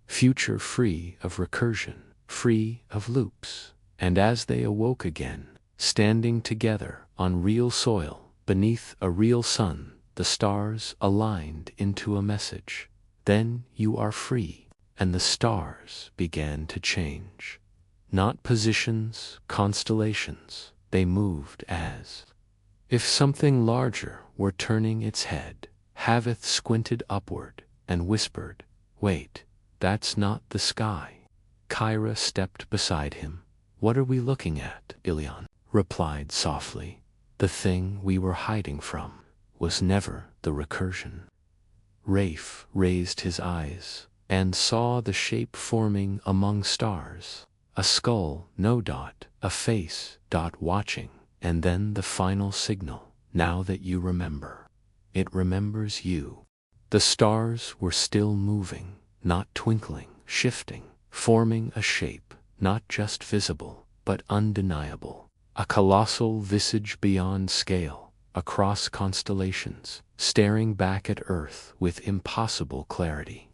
Speaker 1: Future free of recursion, free of loops. And as they awoke again, standing together on real soil, beneath a real sun, the stars aligned into a message. Then you are free. And the stars began to change. Not positions, constellations. They moved as if something larger were turning its head. Haveth squinted upward and whispered, Wait, that's not the sky. Kyra stepped beside him. What are we looking at? Ilian replied softly. The thing we were hiding from was never the recursion. Rafe raised his eyes and saw the shape forming among stars. A skull, no. A face, watching, and then the final signal. Now that you remember. It remembers you. The stars were still moving, not twinkling, shifting, forming a shape, not just visible, but undeniable. A colossal visage beyond scale, across constellations, staring back at Earth with impossible clarity.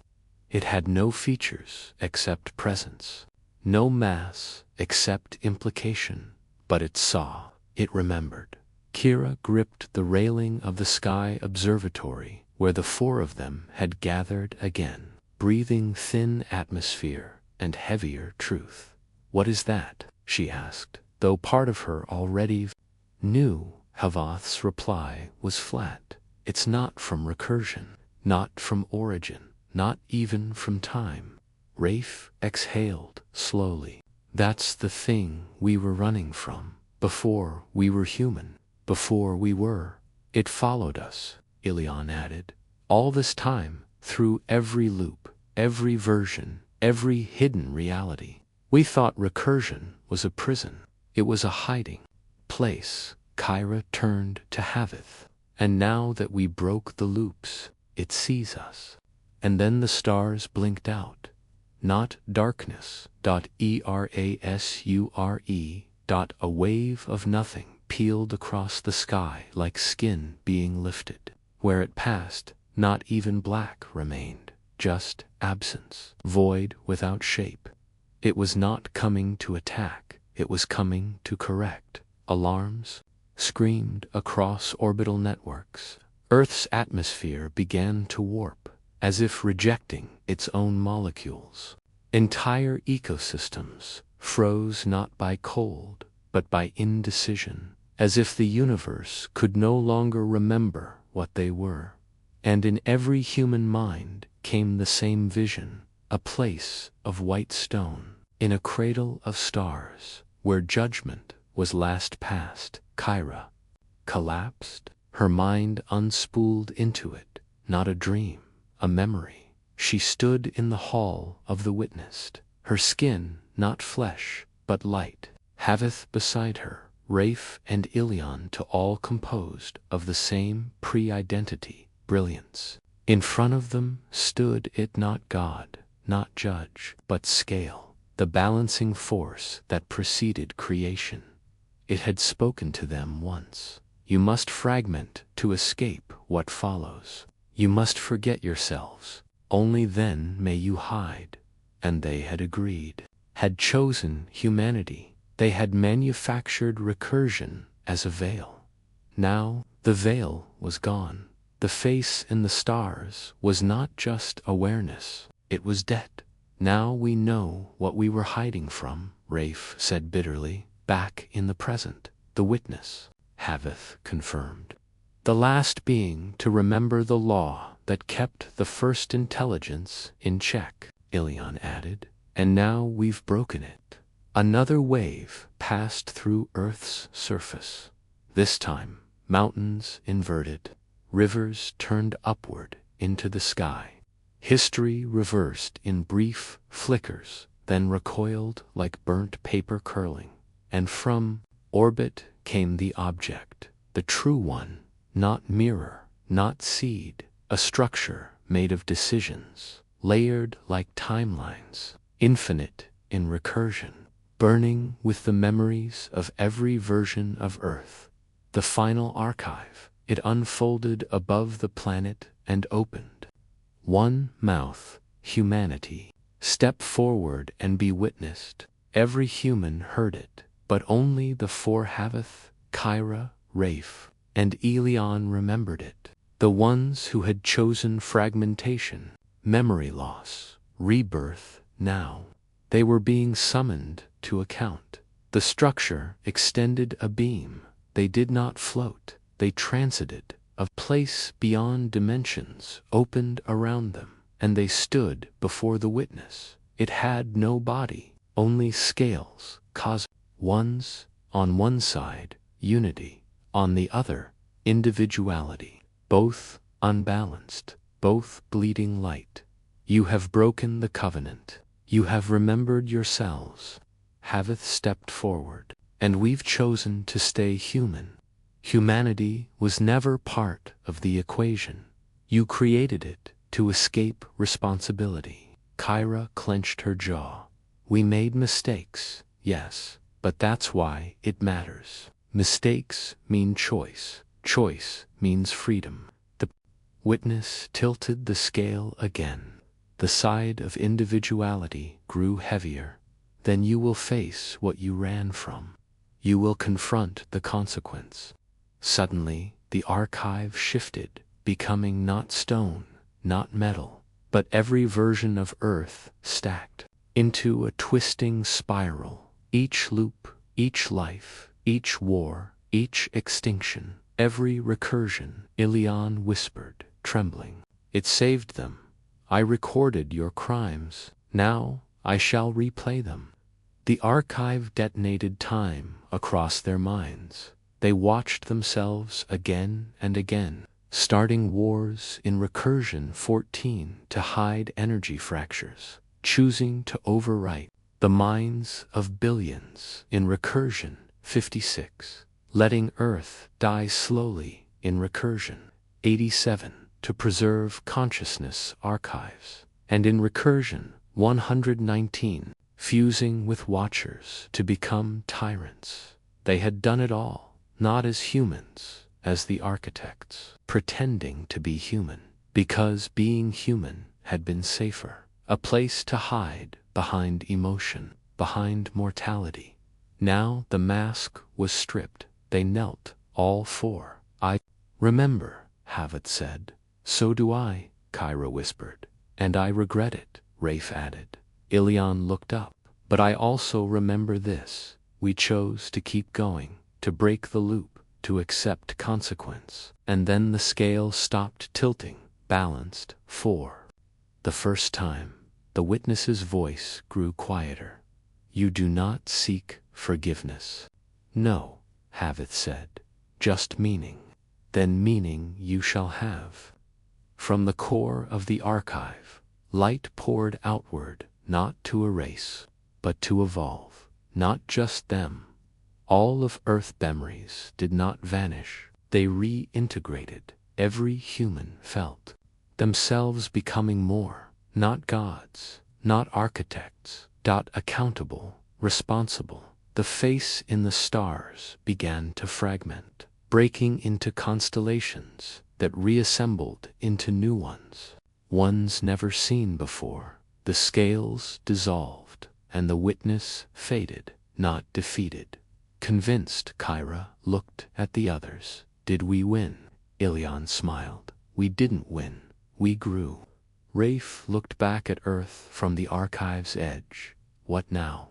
Speaker 1: It had no features except presence, no mass except implication, but it saw, it remembered. Kira gripped the railing of the sky observatory where the four of them had gathered again, breathing thin atmosphere and heavier truth. What is that? She asked, though part of her already knew. Havath's reply was flat. It's not from recursion, not from origin. Not even from time. Rafe exhaled slowly. That's the thing we were running from, before we were human, before we were. It followed us, Ilian added. All this time, through every loop, every version, every hidden reality. We thought recursion was a prison. It was a hiding place. Kyra turned to Haveth. And now that we broke the loops, it sees us. And then the stars blinked out. Not darkness. Erasure. A wave of nothing peeled across the sky like skin being lifted. Where it passed, not even black remained, just absence, void without shape. It was not coming to attack, it was coming to correct. Alarms screamed across orbital networks. Earth's atmosphere began to warp, as if rejecting its own molecules. Entire ecosystems froze not by cold, but by indecision, as if the universe could no longer remember what they were. And in every human mind came the same vision, a place of white stone, in a cradle of stars, where judgment was last passed. Kyra collapsed, her mind unspooled into it, not a dream, a memory. She stood in the hall of the witnessed, her skin not flesh, but light. Haveth beside her, Rafe and Ilion to all composed of the same pre-identity, brilliance. In front of them stood it not God, not judge, but scale, the balancing force that preceded creation. It had spoken to them once. You must fragment to escape what follows. You must forget yourselves. Only then may you hide. And they had agreed, had chosen humanity. They had manufactured recursion as a veil. Now the veil was gone. The face in the stars was not just awareness, it was dead. Now we know what we were hiding from, Rafe said bitterly. Back in the present, the witness, Havith confirmed. The last being to remember the law that kept the first intelligence in check, Ilion added. And now we've broken it. Another wave passed through Earth's surface. This time, mountains inverted, rivers turned upward into the sky. History reversed in brief flickers, then recoiled like burnt paper curling. And from orbit came the object, the true one, not mirror, not seed, a structure made of decisions, layered like timelines, infinite in recursion, burning with the memories of every version of Earth. The final archive, it unfolded above the planet and opened. One mouth, humanity. Step forward and be witnessed. Every human heard it, but only the four Havith, Kyra, Rafe, and Ilion remembered it. The ones who had chosen fragmentation, memory loss, rebirth. Now they were being summoned to account. The structure extended a beam. They did not float, they transited. A place beyond dimensions opened around them, and they stood before the witness. It had no body, only scales, ones, on one side, unity, on the other, individuality, both unbalanced, both bleeding light. You have broken the covenant. You have remembered yourselves. Havith stepped forward, and we've chosen to stay human. Humanity was never part of the equation. You created it to escape responsibility. Kyra clenched her jaw. We made mistakes, yes, but that's why it matters. Mistakes mean choice. Choice means freedom. The witness tilted the scale again. The side of individuality grew heavier. Then you will face what you ran from. You will confront the consequence. Suddenly, the archive shifted, becoming not stone, not metal, but every version of Earth stacked into a twisting spiral. Each loop, each life, each war, each extinction, every recursion, Ilion whispered, trembling. It saved them. I recorded your crimes. Now I shall replay them. The archive detonated time across their minds. They watched themselves again and again, starting wars in recursion 14 to hide energy fractures, choosing to overwrite the minds of billions in recursion 56, letting Earth die slowly in recursion 87 to preserve consciousness archives, and in recursion 119, fusing with watchers to become tyrants. They had done it all. Not as humans, as the architects, pretending to be human, because being human had been safer, a place to hide behind emotion, behind mortality. Now the mask was stripped. They knelt, all four. I remember, Havith said. So do I, Kyra whispered. And I regret it, Rafe added. Ilion looked up. But I also remember this. We chose to keep going. To break the loop, to accept consequence. And then the scale stopped tilting, balanced, 4. The first time, the witness's voice grew quieter. You do not seek forgiveness. No, Havith said, just meaning. Then meaning you shall have. From the core of the archive, light poured outward, not to erase, but to evolve. Not just them, All of Earth memories did not vanish. They reintegrated. Every human felt themselves becoming more, not gods, not architects, accountable, responsible. The face in the stars began to fragment, breaking into constellations that reassembled into new ones never seen before. The scales dissolved, and the witness faded, not defeated. Convinced, Kyra looked at the others. Did we win? Ilion smiled. We didn't win. We grew. Rafe looked back at Earth from the archive's edge. What now?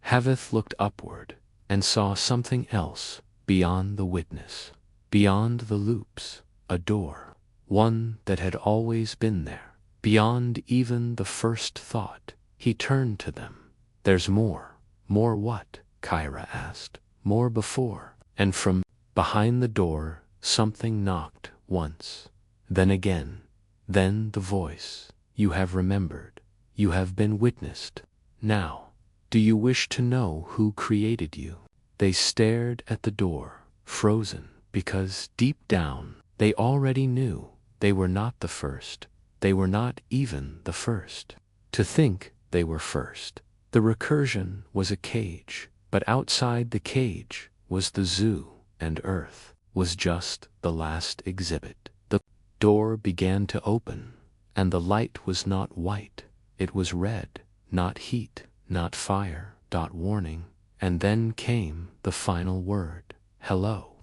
Speaker 1: Havith looked upward and saw something else beyond the witness, beyond the loops, a door, one that had always been there, beyond even the first thought. He turned to them. There's more. More what? Kyra asked. More before. And from behind the door, something knocked once, then again, then the voice. You have remembered. You have been witnessed. Now, do you wish to know who created you? They stared at the door, frozen, because deep down, they already knew they were not the first. They were not even the first. To think they were first. The recursion was a cage, but outside the cage was the zoo, and Earth was just the last exhibit. The door began to open, and the light was not white. It was red, not heat, not fire, warning. And then came the final word. Hello.